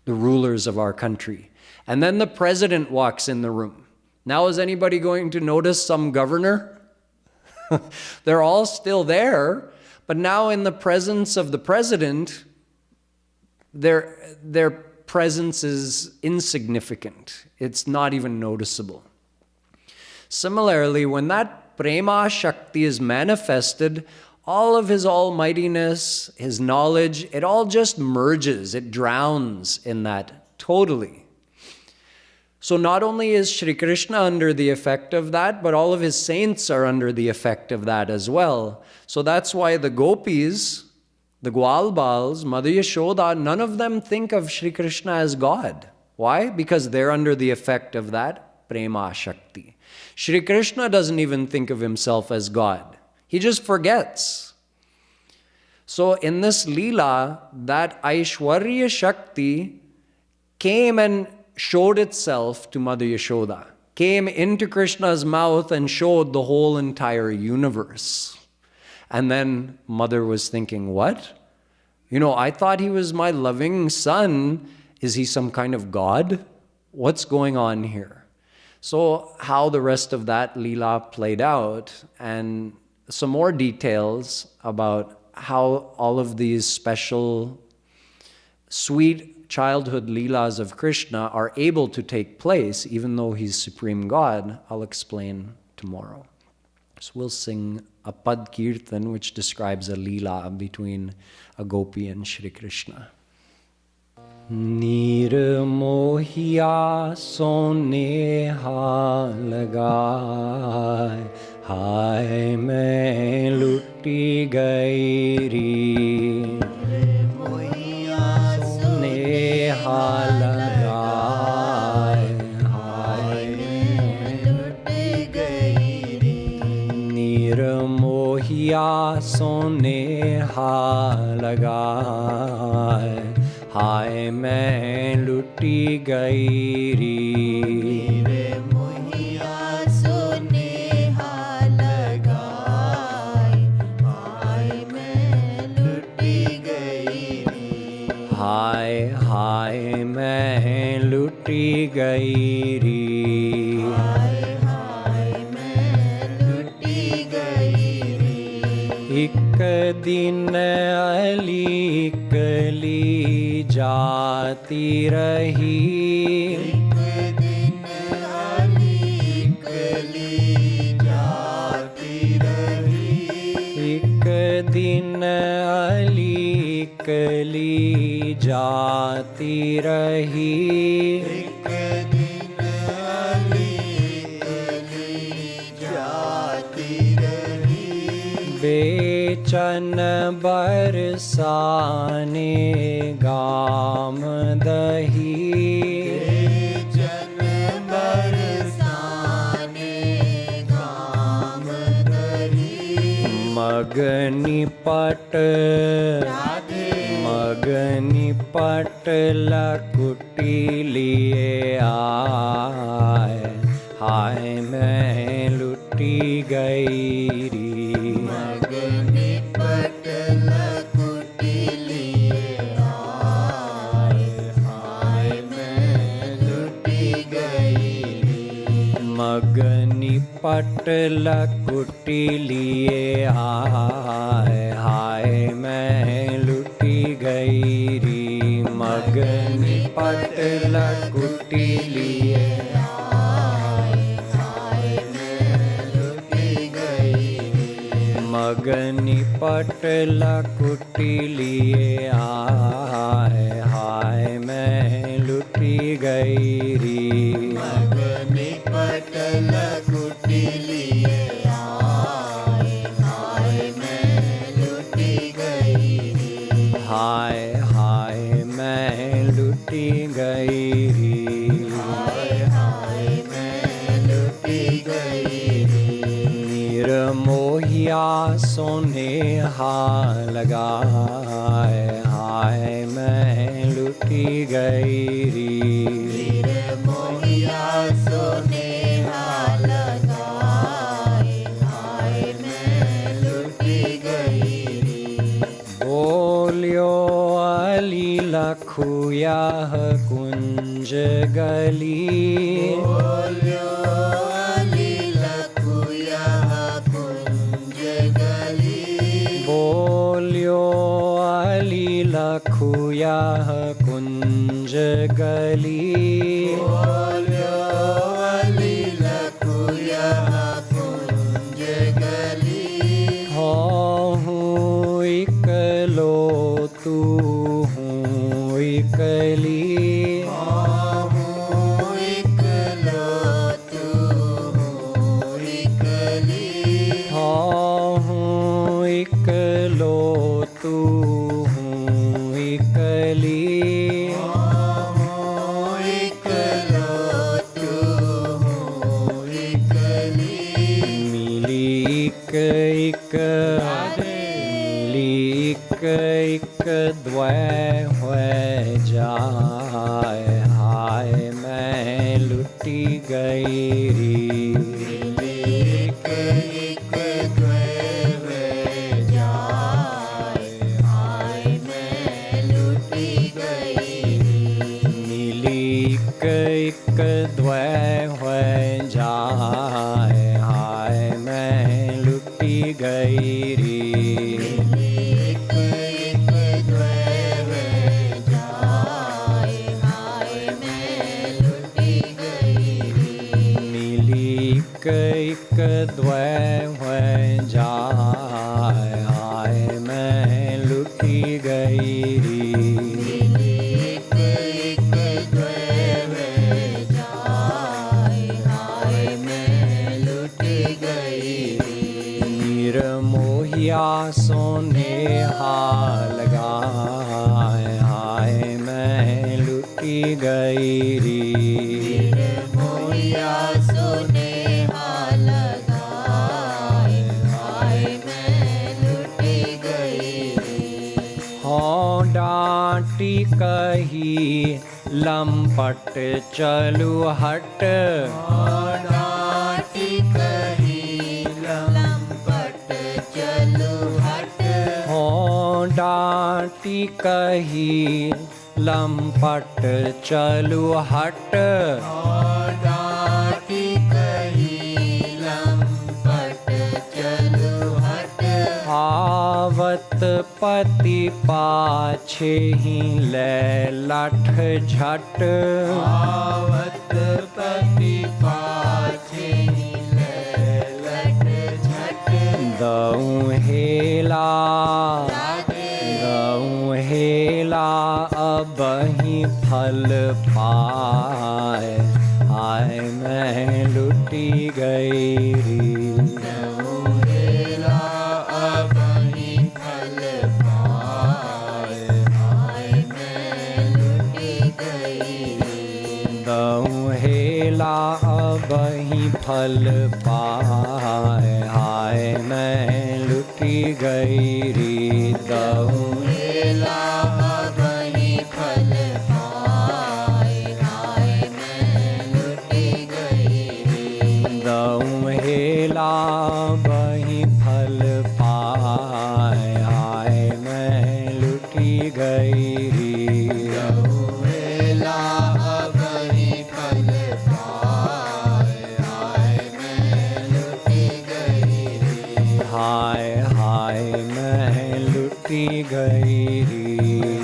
the rulers of our country. And then the president walks in the room. Now is anybody going to notice some governor? They're all still there, but now in the presence of the president, their presence is insignificant. It's not even noticeable. Similarly, when that prema shakti is manifested, all of his almightiness, his knowledge, it all just merges, it drowns in that totally. So not only is Sri Krishna under the effect of that, but all of his saints are under the effect of that as well. So that's why the gopis, the Gwalbals, Mother Yashoda, none of them think of Sri Krishna as God. Why? Because they're under the effect of that prema shakti. Sri Krishna doesn't even think of himself as God. He just forgets. So in this Leela, that Aishwarya Shakti came and showed itself to Mother Yashoda, came into Krishna's mouth and showed the whole entire universe. And then Mother was thinking, what? I thought he was my loving son. Is he some kind of God? What's going on here? So how the rest of that Leela played out, and some more details about how all of these special sweet childhood leelas of Krishna are able to take place even though he's Supreme God, I'll explain tomorrow. So we'll sing a Pad Kirtan which describes a leela between a gopi and Shri Krishna. Nirmohiya soneha lagay, hai main lutti gairi. Nirmohiya soneha lagay, hai main lutti gairi. Nirmohiya soneha lagay, हाय मैं लुटी गई री। रे मोहिया सोनेहा लगाए, हाय मैं लुटी गई री। हाय हाय मैं लुटी गई री। हाय हाय मैं लुटी गई री। एक दिन अली कली जाती रही, एक दिन अली कली जाती रही। एक दिन अली कली जाती रही। एक दिन अली कली जाती रही। बेचन बरसाने गाम दही, बेचन बरसाने गाम दही। मगनी पट लकुटी लिए आए, हाय मैं लुटी गई री। मगनी पट लकुटी लिए आए, हाय मैं लुटी गई री। मगनी पट लकुटी लिए आए, हाय मैं लुटी गई री। मगनी पट लकुटी लिए आए, हाय मैं लुटी गई री। मगनी पट लकुटी लिए आए, हाय मैं लुटी गई री। मगनी पट लकुटी लिए आए, हाय मैं लुटी गई री। हाय हाय मैं लुटी गई री। हाय हाय मैं लुटी गई री। निर्मोहिया सोनेहा लगाए, हाय मैं लुटी गई री। निर्मोहिया सोनेहा लगाए, हाय मैं लुटी गई री। बोलियो अली लखुया कुंज गली, बोलियो अली लखुया कुंज गली। बोलियो अली लखुया कुंज गली। बोलियो अली लखुया कुंज गली। हूँ इकलो तू हूँ इकली। हूँ इकलो तू हूँ इकली। हूँ इकलो तू हूँ इकली। हूँ इकलो तू हूँ इकली। मिली इक एक द्वय हुए जाए, हाय मैं लुटी गई री। एक द्वय हुए जाए, हाय मैं लुटी गई री। मिली एक द्वय हुए जाए, हाय मैं लुटी गई री। एक द्वय हुए जाए, एक द्वै हुए जाय, हाय मैं लुटी गई री। एक एक द्वै हुए जाय, हाय मैं लुटी गई री। निर्मोहिया सोने लगाय, हाय मैं लुटी गई री। निर्मोहिया सोने लगाय, हाय मैं लुटी गई री। हों डांटी कही लंपट चलू हट, डांटी कही लंपट चलू हट। हों डांटी कही लंपट चलू हट। डांटी कही लंपट चलू हट। आवत पति पाछे ही ले लठ झट, आवत पति पाछे ही ले लठ झट। दऊं हेला दऊं हेला अब ही फल पाए, हाय मैं लुटी गई री। हेला अब ही फल पाए, हाय मैं लुटी गई री। दऊं हेला अब ही फल पाए, हाय मैं लुटी गई री। दऊं हेला अब ही फल पाए, हाय मैं लुटी गई री। दऊं हेला बही फल पाए, हाय मैं लुटी गई री। हेला अब ही फल पाए, हाय मैं लुटी गई री। हाय हाय मैं लुटी गई री।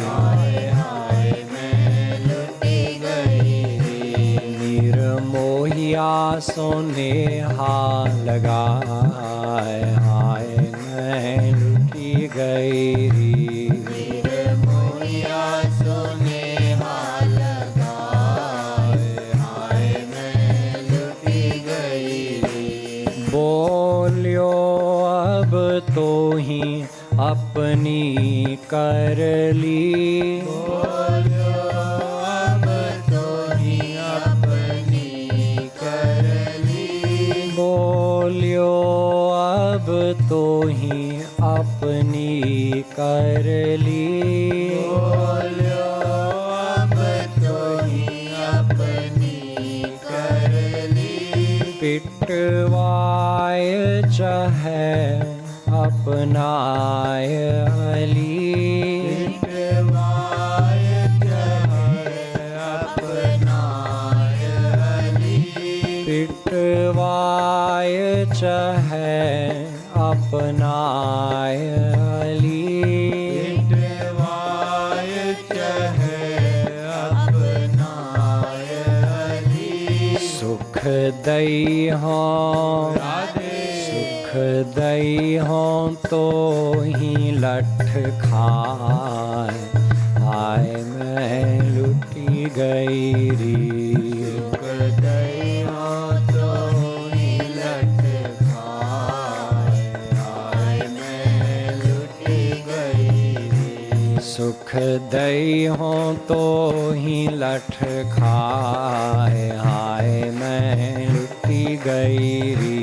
हाय हाय मैं लुटी गई री। निर्मोहिया सोने लगाय, हाय मैं लुटी गई री। निर्मोहिया सोने लगाय, हाय मैं लुटी गई री। बोलियो अब तो ही अपनी कर ली, बोलो अब तो ही अपनी कर ली। बोलियो अब तो ही अपनी कर ली। बोलो अब तो ही अपनी कर ली। पिटवाय चाहे अपनाय अली, पिटवाय चाहे अपनाय अली। पिटवाय चाहे अपनाय अली। पिटवाय चाहे अपनाय अली। सुख दई हों सुख दई हों तो ही लठ खाए, हाय मैं लुटी गई री। सुख दई हों तो ही लठ खाए, हाय मैं लुटी गई री। सुख दई हों तो ही लठ खाए, हाय मैं लुटी गई री।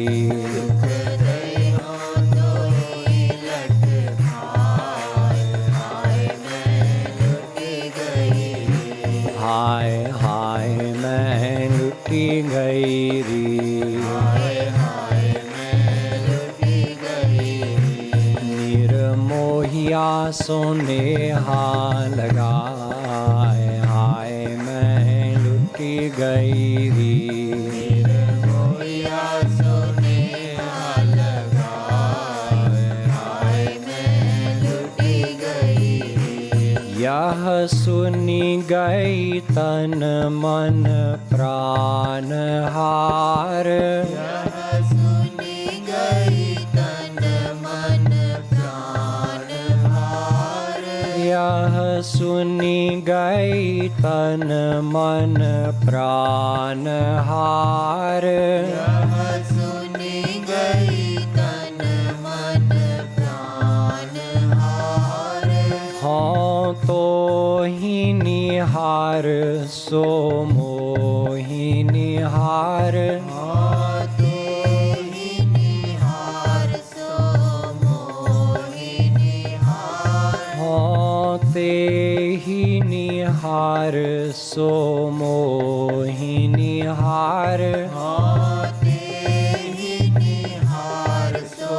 सुख दई हों तो ही लठ खाए, हाय मैं लुटी गई री। हाय हाय मैं लुटी गई री। हाय हाय मैं लुटी गई री। निर्मोहिया सोने लगाए, हाय मैं लुटी गई री। निर्मोहिया सोने लगाए, हाय मैं लुटी गई री। यह सुनी गई तन मन प्राण हार, यह गई तन मन प्राण हार। यह सुनी गई तन मन प्राण हार। हाँ तो ही निहार सो मोहि निहार। हाँ तो ही निहार सो मोहि निहार। हाँ ते ही निहार सो मोहि निहार। हाँ ते ही निहार सो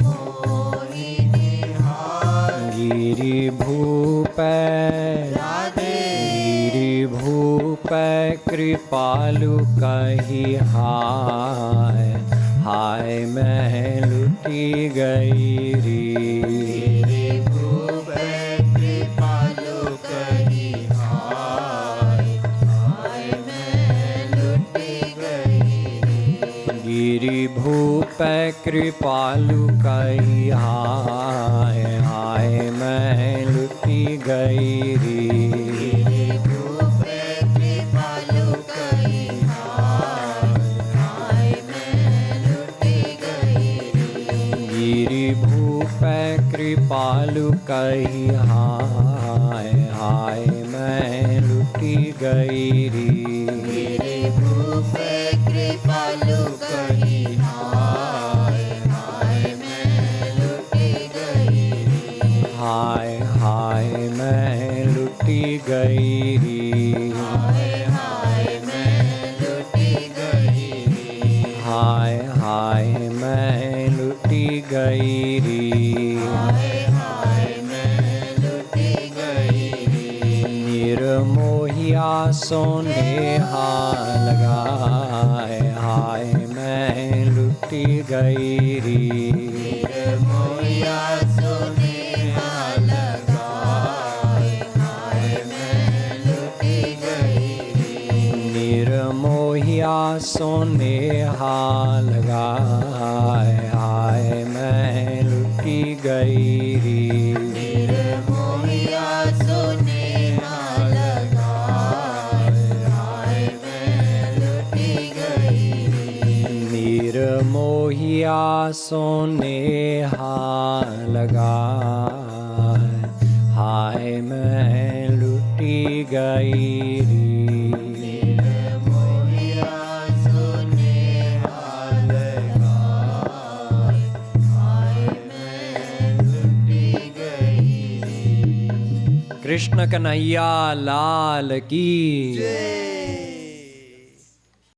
मोहि निहार। गिरि भूपै राधे गिरि भूपै कृपालु कही हाय। हाय मैं लुटी गई री। गिरि भूपै कृपालु कही हाय। हाय मैं लुटी गई रे। गिरि भूपै कृपालु कही हाय। हाय मैं लुटी गई री। गिरि भूपै कृपालु कही हाय। हाय मैं लुटी गई रे। गिरि भूपै कृपालु कही हाय। हाय मैं लुटी गई री। गिरि भूपै कृपालु कही हाय। हाय मैं लुटी गई रे। हाय हाय मैं लुटी गई री। हाय हाय मैं लुटी गई रे। हाय हाय मैं लुटी गई री। हाय हाय मैं लुटी गई रे। निर्मोहिया सोनेहा लगाए। हाय मैं लुटी गई री। निर्मोहिया सुनेहा लगाए। हाय मैं लुटी गई रे। निर्मोहिया सोनेहा लगाए। हाय मैं लुटी गई री। निर्मोहिया सुनेहा लगाए। हाय मैं लुटी गई रे। निर्मोहिया सोनेहा लगाए। हाय मैं लुटी गई री। निर्मोहिया सुनेहा लगाए। हाय मैं लुटी गई रे। कृष्ण कन्हैया लाल की जय।